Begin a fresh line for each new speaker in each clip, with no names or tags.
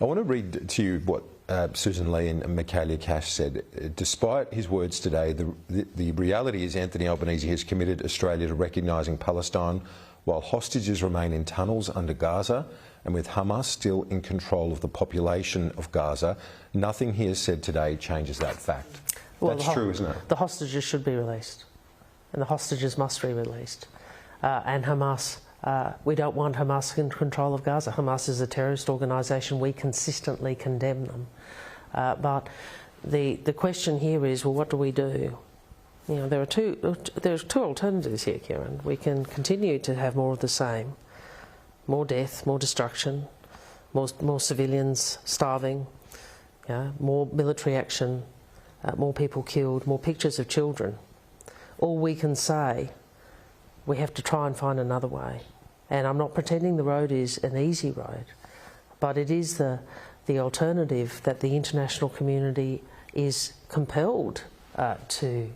I want to read to you what Susan Lee and Michaelia Cash said. Despite his words today, the reality is Anthony Albanese has committed Australia to recognising Palestine while hostages remain in tunnels under Gaza, and with Hamas still in control of the population of Gaza. Nothing he has said today changes that fact. Well, that's true, isn't it?
The hostages should be released, and the hostages must be released. And Hamas, we don't want Hamas in control of Gaza. Hamas is a terrorist organisation. We consistently condemn them. But the question here is, well, what do we do? You know, there's two alternatives here, Kieran. We can continue to have more of the same. More death, more destruction, more civilians starving, more military action, more people killed, more pictures of children. Or we can say we have to try and find another way. And I'm not pretending the road is an easy road, but it is the alternative that the international community is compelled to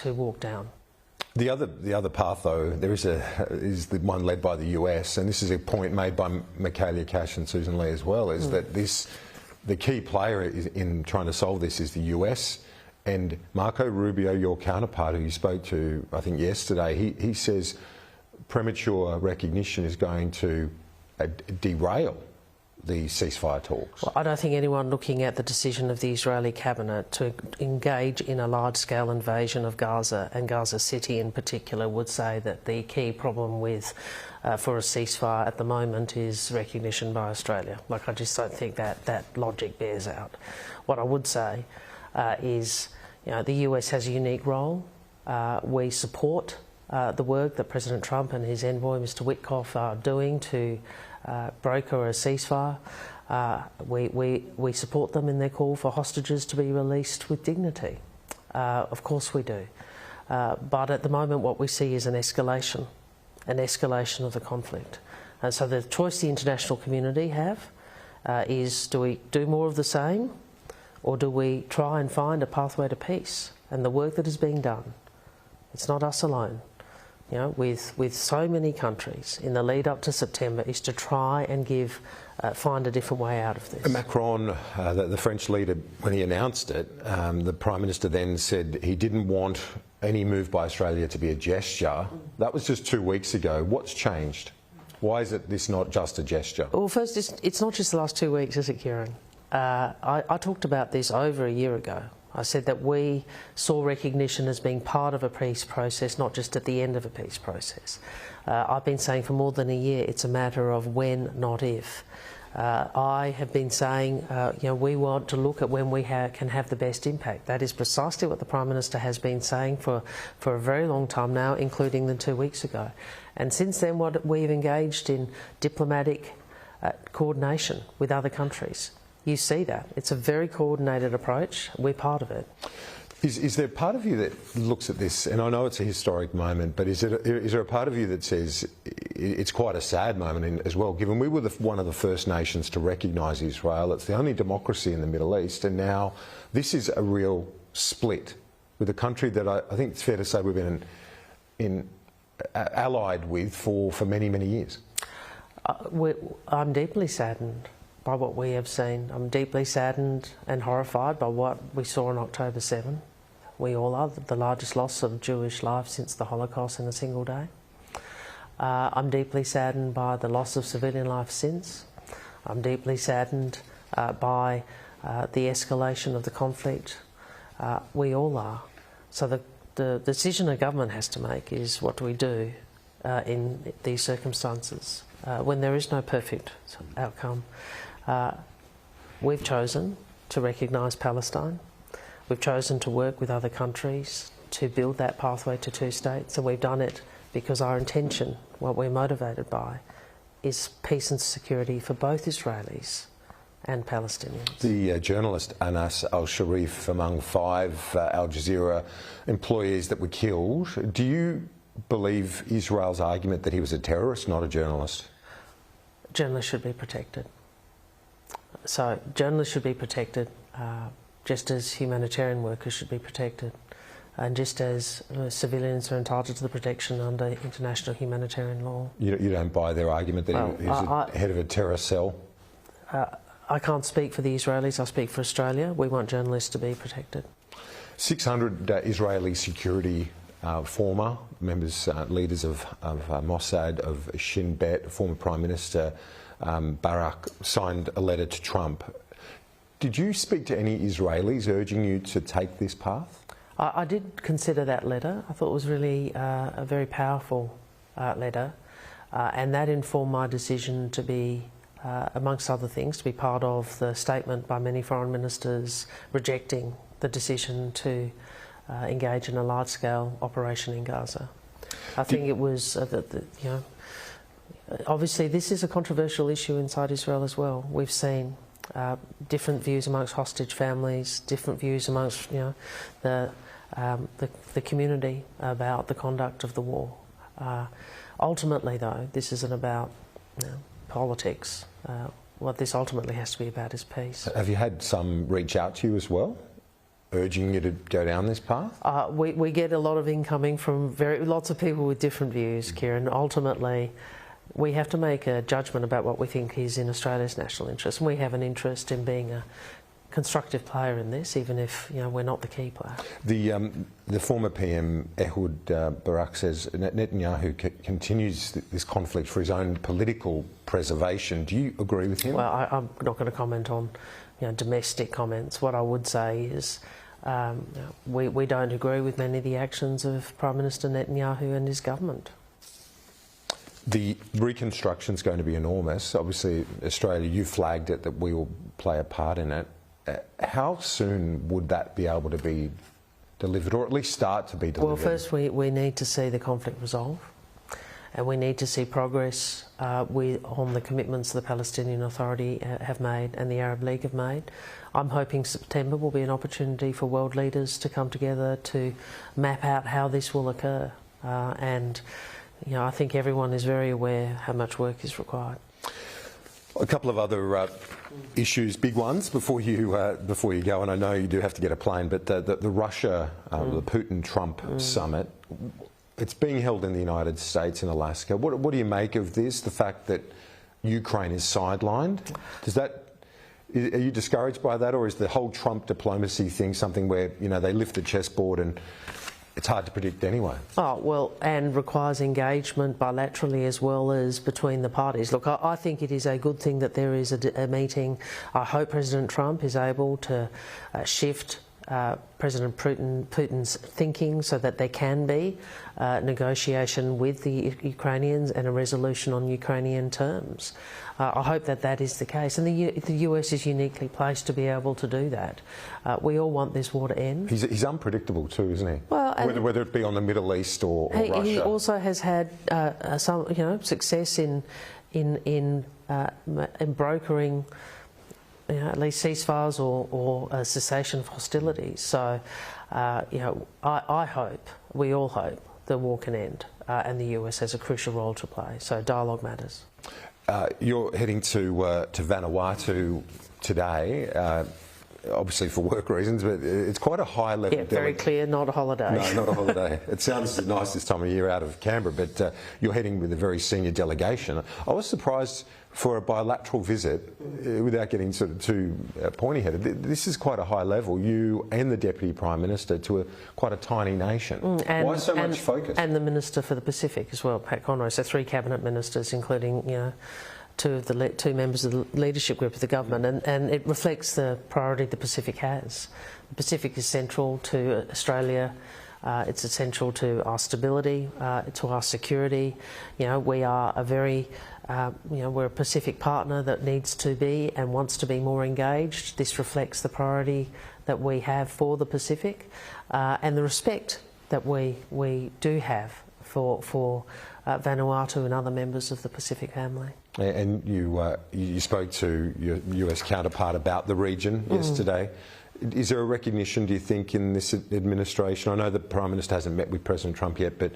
walk down.
The other path, though, is the one led by the US, and this is a point made by Michaelia Cash and Susan Lee as well, is that the key player in trying to solve this is the US. And Marco Rubio, your counterpart, who you spoke to, I think, yesterday, he says premature recognition is going to derail the ceasefire talks.
Well, I don't think anyone looking at the decision of the Israeli cabinet to engage in a large-scale invasion of Gaza and Gaza City in particular would say that the key problem for a ceasefire at the moment is recognition by Australia. Like, I just don't think that logic bears out. What I would say is, the US has a unique role. We support the work that President Trump and his envoy, Mr. Witkoff, are doing to broker a ceasefire. We support them in their call for hostages to be released with dignity. Of course we do. But at the moment what we see is an escalation of the conflict. And so the choice the international community have is, do we do more of the same, or do we try and find a pathway to peace? And the work that is being done, it's not us alone, with so many countries in the lead up to September, is to try and find a different way out of this.
Macron, the French leader, when he announced it, the Prime Minister then said he didn't want any move by Australia to be a gesture. That was just 2 weeks ago. What's changed? Why is this not just a gesture?
Well, first, it's not just the last 2 weeks, is it, Kieran? I talked about this over a year ago. I said that we saw recognition as being part of a peace process, not just at the end of a peace process. I've been saying for more than a year it's a matter of when, not if. I have been saying, we want to look at when we can have the best impact. That is precisely what the Prime Minister has been saying for a very long time now, including the 2 weeks ago. And since then, what we've engaged in diplomatic coordination with other countries. You see that. It's a very coordinated approach. We're part of it.
Is there a part of you that looks at this, and I know it's a historic moment, but is there a part of you that says it's quite a sad moment as well, given we were one of the first nations to recognise Israel, it's the only democracy in the Middle East, and now this is a real split with a country that I think it's fair to say we've been allied with for many, many years? I'm deeply saddened by what we have seen. I'm deeply saddened and horrified by what we saw on October 7. We all are. The largest loss of Jewish life since the Holocaust in a single day. I'm deeply saddened by the loss of civilian life since. I'm deeply saddened by the escalation of the conflict. We all are. So the decision a government has to make is, what do we do in these circumstances when there is no perfect outcome? We've chosen to recognise Palestine. We've chosen to work with other countries to build that pathway to two states, and we've done it because our intention, what we're motivated by, is peace and security for both Israelis and Palestinians. The journalist Anas al-Sharif, among 5 Al Jazeera employees that were killed, do you believe Israel's argument that he was a terrorist, not a journalist?
Journalists should be protected. So journalists should be protected, just as humanitarian workers should be protected, and just as civilians are entitled to the protection under international humanitarian law.
You don't buy their argument that he was head of a terror cell?
I can't speak for the Israelis, I speak for Australia. We want journalists to be protected. 600
Israeli security former members, leaders of Mossad, of Shin Bet, former Prime Minister Barak signed a letter to Trump. Did you speak to any Israelis urging you to take this path?
I did consider that letter. I thought it was really a very powerful letter, and that informed my decision to be, amongst other things, to be part of the statement by many foreign ministers rejecting the decision to engage in a large-scale operation in Gaza. I think it was, obviously this is a controversial issue inside Israel as well. We've seen different views amongst hostage families, different views amongst the community about the conduct of the war. Ultimately, though, this isn't about politics. What this ultimately has to be about is peace.
Have you had some reach out to you as well, urging you to go down this path?
We get a lot of incoming from lots of people with different views, Kieran. Ultimately, we have to make a judgment about what we think is in Australia's national interest, and we have an interest in being a constructive player in this, even if we're not the key player.
The former PM Ehud Barak says Netanyahu continues this conflict for his own political preservation. Do you agree with him?
Well, I'm not going to comment on domestic comments. What I would say is we don't agree with many of the actions of Prime Minister Netanyahu and his government.
The reconstruction is going to be enormous. Obviously, Australia, you flagged it that we will play a part in it. How soon would that be able to be delivered, or at least start to be delivered?
Well, first we need to see the conflict resolve, and we need to see progress on the commitments the Palestinian Authority have made and the Arab League have made. I'm hoping September will be an opportunity for world leaders to come together to map out how this will occur, and I think everyone is very aware how much work is required.
A couple of other issues, big ones, before you go, and I know you do have to get a plane, but the Russia, the Putin-Trump summit, it's being held in the United States in Alaska. What do you make of this, the fact that Ukraine is sidelined? Are you discouraged by that, or is the whole Trump diplomacy thing something where they lift the chessboard and it's hard to predict anyway?
Oh, well, and requires engagement bilaterally as well as between the parties. Look, I think it is a good thing that there is a meeting. I hope President Trump is able to shift President Putin's thinking so that there can be negotiation with the Ukrainians and a resolution on Ukrainian terms. I hope that is the case, and the US is uniquely placed to be able to do that. We all want this war to end.
He's unpredictable too, isn't he?
Well,
whether it be on the Middle East or Russia.
He also has had some success in brokering at least ceasefires or a cessation of hostilities. So, I hope, we all hope, the war can end, and the US has a crucial role to play. So dialogue matters.
You're heading to Vanuatu today, obviously for work reasons, but it's quite a high level.
Yeah, very clear, not a holiday.
No, not a holiday. It sounds nice this time of year out of Canberra, but you're heading with a very senior delegation. I was surprised for a bilateral visit, without getting sort of too pointy-headed. This is quite a high level, you and the Deputy Prime Minister, to quite a tiny nation. Why so much focus?
And the Minister for the Pacific as well, Pat Conroy. So 3 cabinet ministers, including two members of the leadership group of the government, and it reflects the priority the Pacific has. The Pacific is central to Australia. It's essential to our stability, to our security. We are a very we're a Pacific partner that needs to be and wants to be more engaged. This reflects the priority that we have for the Pacific, and the respect that we do have for Vanuatu and other members of the Pacific family.
And you spoke to your US counterpart about the region yesterday. Is there a recognition, do you think, in this administration? I know the Prime Minister hasn't met with President Trump yet, but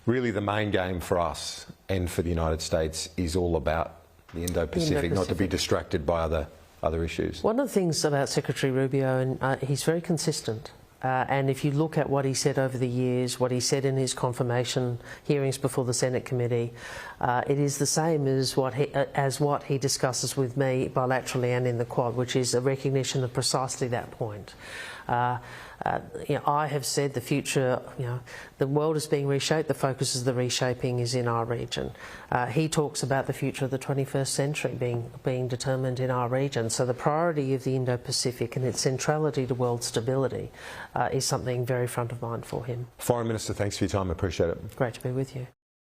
really the main game for us and for the United States is all about the Indo-Pacific, not to be distracted by other issues.
One of the things about Secretary Rubio, and he's very consistent, And if you look at what he said over the years, what he said in his confirmation hearings before the Senate committee, it is the same as what he discusses with me bilaterally and in the Quad, which is a recognition of precisely that point. I have said the future, the world is being reshaped, the focus of the reshaping is in our region. He talks about the future of the 21st century being determined in our region. So the priority of the Indo-Pacific and its centrality to world stability is something very front of mind for him.
Foreign Minister, thanks for your time. I appreciate it.
Great to be with you.